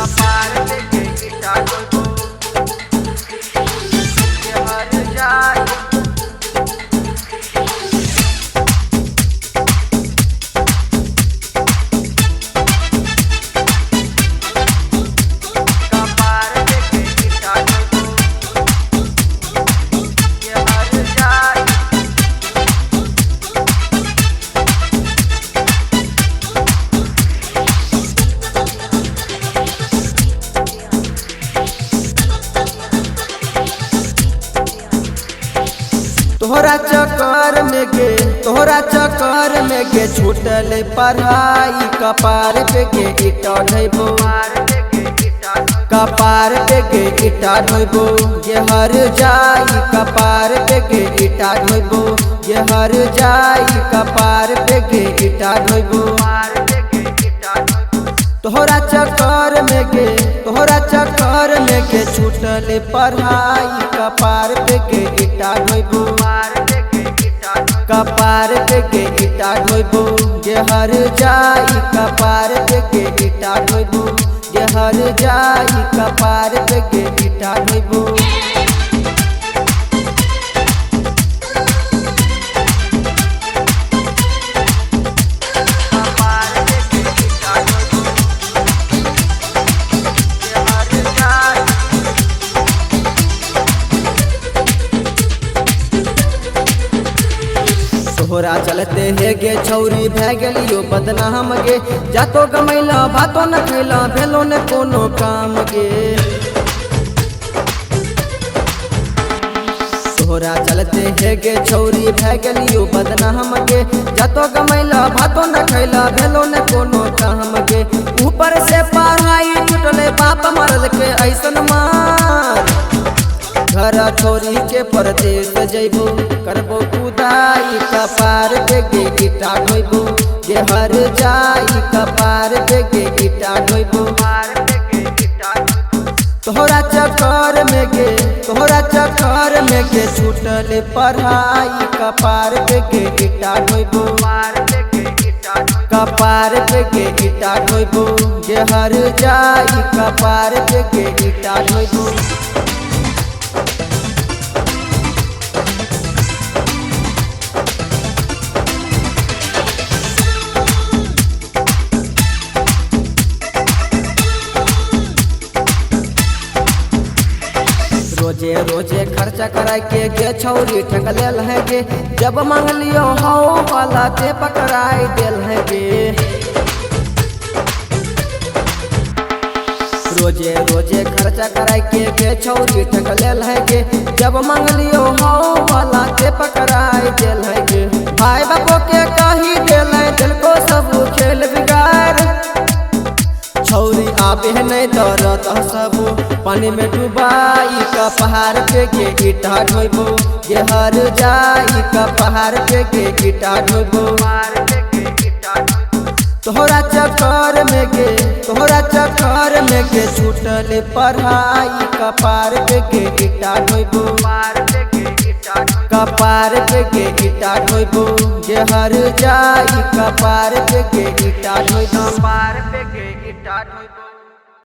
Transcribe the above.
कपार पे के ईटा ढोइबो के हर जाई तोहरा चक्कर में गे छूटल पढ़ाई कपार पे गे ईटा ढोइबो कपार पे गे ईटा ढोइबो ये हर जाई कपार पे गे ईटा ढोइबो ये हर जाई कपार पे गे ईटा ढोइबो तोहरा चक्कर में गे छूटल पढ़ाई कपार पे गे ईटा ढोइबो कपार पे के ईटा ढोइबो ये हर जाई कपार पे के ईटा ढोइबो ये हर जाई कपार पे के ईटा ढोइबो तोहरा चलते हे गे छौरी भै गेलियो बदनाम गे जातो गमैला भातो न खैला भेलो ने कोनो काम गे तोहरा चलते हे गे छौरी भै गेलियो बदनाम गे जातो गमैला भातो न खैला भेलो ने कोनो काम गे ऊपर से पढ़ाई छुटले बाप मरल के ऐसन मार घर छोरी के परदेश जइबो करबो कुदाई कपार पे गे ईटा ढोइबो ये हर जाई कपार पे गे ईटा ढोइबो तोहरा चक्कर में गे छूटल पढ़ाई कपार पे गे ईटा ढोइबो कपार पे गे ईटा ढोइबो ये हर जाई कपार पे गे ईटा ढोइबो रोजे रोजे खर्चा करा के गे छौरी ठग लेल है गे जब मांग लियो हाउ वाला ते पकड़ाई देल है गे रोजे रोजे खर्चा करा के गे छौरी ठग लेल है गे जब मांग लियो हाउ वाला ते पकड़ाई देल है गे भाई बापो के कही देल है दिल को सब खेल बिगाड़ छौरी आबे नहीं डरत सब पानी में डुबाई कपार पे के ईटा ढोइबो ये हर जाई कपार पे के ईटा ढोइबो तोहरा चक्कर में गे छूटल पढ़ाई कपार पे के ईटा ढोइबो कपार पे के ईटा ढोइबो ये हर जाई कपार पे के ईटा ढोइबो